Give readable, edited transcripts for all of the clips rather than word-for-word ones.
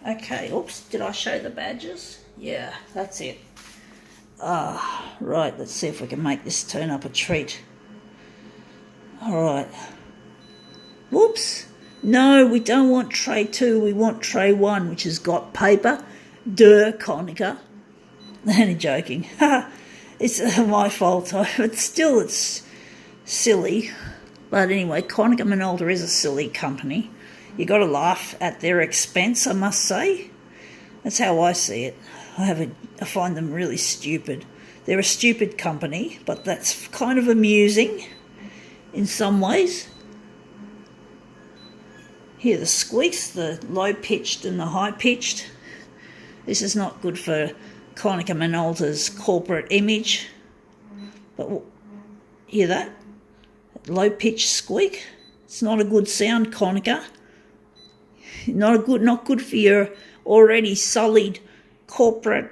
Okay, oops, did I show the badges? Yeah, that's it. Right, let's see if we can make this turn up a treat. Alright. Whoops. No, we don't want tray 2, we want tray 1, which has got paper. Duh, Konica. Only joking. It's my fault, but still it's silly. But anyway, Konica Minolta is a silly company. You got to laugh at their expense, I must say. That's how I see it. I find them really stupid. They're a stupid company, but that's kind of amusing in some ways. Here, the squeaks, the low-pitched and the high-pitched. This is not good for Konica Minolta's corporate image. But hear that? Low-pitched squeak. It's not a good sound, Konica. Not good for your already sullied corporate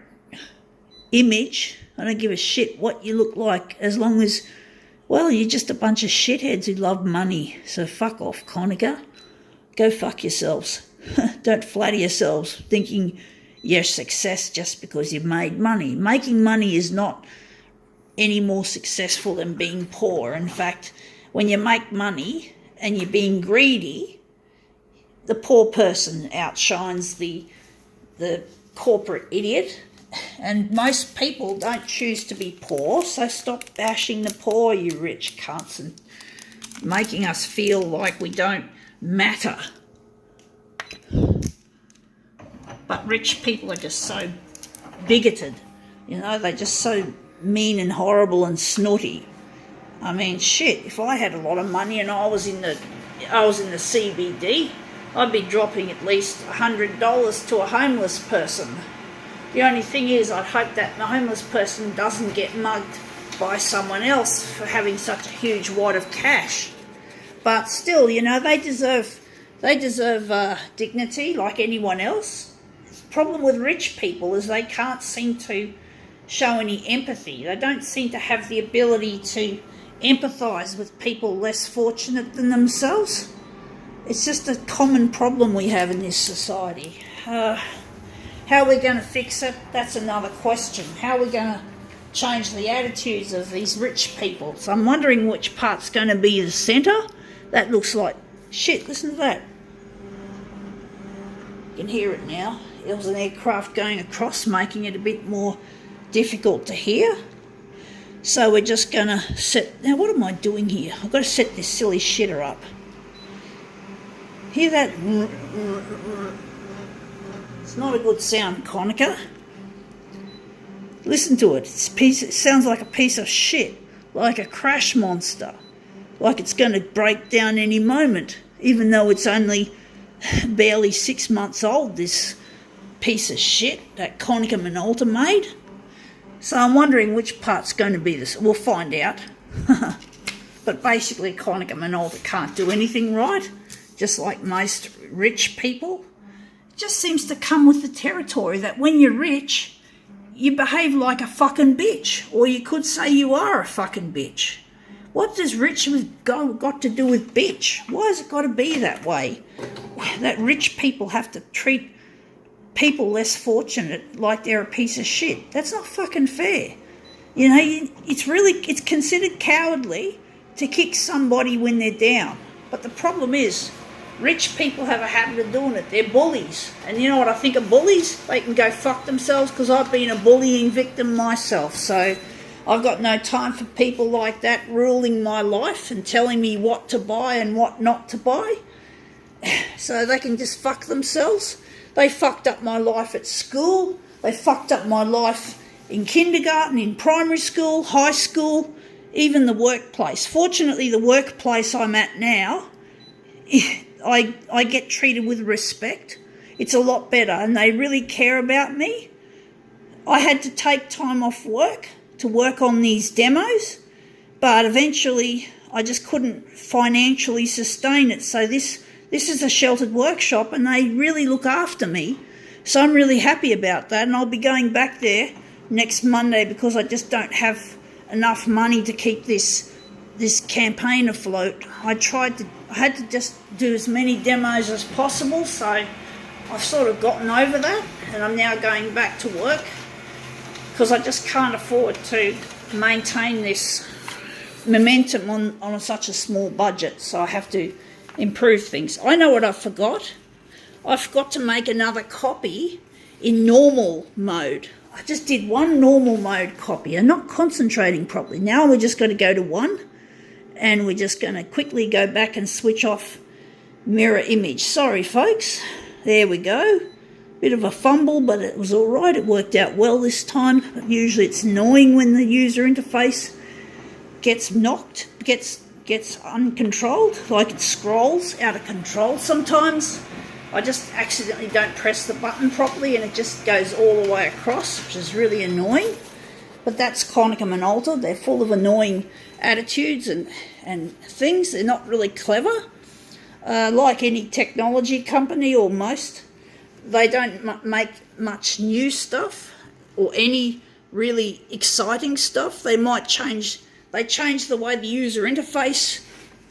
image. I don't give a shit what you look like, as long as, well, you're just a bunch of shitheads who love money. So fuck off, Konica. Go fuck yourselves. Don't flatter yourselves thinking you're success just because you've made money. Making money is not any more successful than being poor. In fact, when you make money and you're being greedy, the poor person outshines the corporate idiot. And most people don't choose to be poor, so stop bashing the poor, you rich cunts, and making us feel like we don't matter. But rich people are just so bigoted, you know, they're just so mean and horrible and snooty. I mean, shit, if I had a lot of money and I was in the CBD, I'd be dropping at least $100 to a homeless person. The only thing is, I'd hope that the homeless person doesn't get mugged by someone else for having such a huge wad of cash. But still, you know, they deserve dignity like anyone else. The problem with rich people is they can't seem to show any empathy. They don't seem to have the ability to empathise with people less fortunate than themselves. It's just a common problem we have in this society. How are we going to fix it? That's another question. How are we going to change the attitudes of these rich people? So I'm wondering which part's going to be the centre. That looks like shit. Listen to that. You can hear it now. There was an aircraft going across, making it a bit more difficult to hear. So we're just going to set... Now, what am I doing here? I've got to set this silly shitter up. Hear that? It's not a good sound, Konica. Listen to it. It sounds like a piece of shit, like a crash monster, like it's going to break down any moment, even though it's only barely 6 months old, this piece of shit that Konica Minolta made. So I'm wondering which part's going to be this. We'll find out. But basically, Konica Minolta can't do anything right, just like most rich people. It just seems to come with the territory that when you're rich, you behave like a fucking bitch. Or you could say you are a fucking bitch. What does rich got to do with bitch? Why has it got to be that way? That rich people have to treat people less fortunate like they're a piece of shit. That's not fucking fair. You know, it's considered cowardly to kick somebody when they're down. But the problem is, rich people have a habit of doing it. They're bullies. And you know what I think of bullies? They can go fuck themselves, because I've been a bullying victim myself. So I've got no time for people like that ruling my life and telling me what to buy and what not to buy. So they can just fuck themselves. They fucked up my life at school. They fucked up my life in kindergarten, in primary school, high school, even the workplace. Fortunately, the workplace I'm at now, I get treated with respect. It's a lot better, and they really care about me. I had to take time off work to work on these demos, but eventually I just couldn't financially sustain it. So this is a sheltered workshop, and they really look after me. So I'm really happy about that, and I'll be going back there next Monday because I just don't have enough money to keep this campaign afloat. I had to just do as many demos as possible, so I've sort of gotten over that, and I'm now going back to work because I just can't afford to maintain this momentum on such a small budget, so I have to improve things. I know what I forgot. I forgot to make another copy in normal mode. I just did one normal mode copy. I'm not concentrating properly. Now we're just going to go to 1, and we're just going to quickly go back and switch off mirror image. Sorry folks. There we go. Bit of a fumble, but it was all right. It worked out well this time. Usually it's annoying when the user interface gets uncontrolled, like it scrolls out of control sometimes. I just accidentally don't press the button properly and it just goes all the way across, which is really annoying. But that's Konica Minolta. They're full of annoying attitudes and things. They're not really clever. Like any technology company, or most, they don't make much new stuff or any really exciting stuff. They change the way the user interface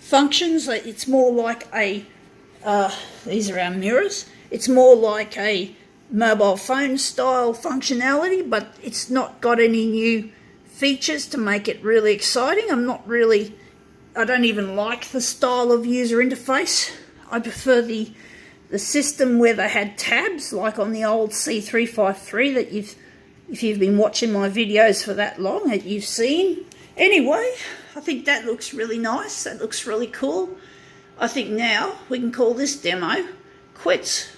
functions. It's more like these are our mirrors. It's more like a mobile phone style functionality, but it's not got any new features to make it really exciting. I don't even like the style of user interface. I prefer the system where they had tabs, like on the old C353 that if you've been watching my videos for that long, that you've seen. Anyway, I think that looks really nice. That looks really cool. I think now we can call this demo quits.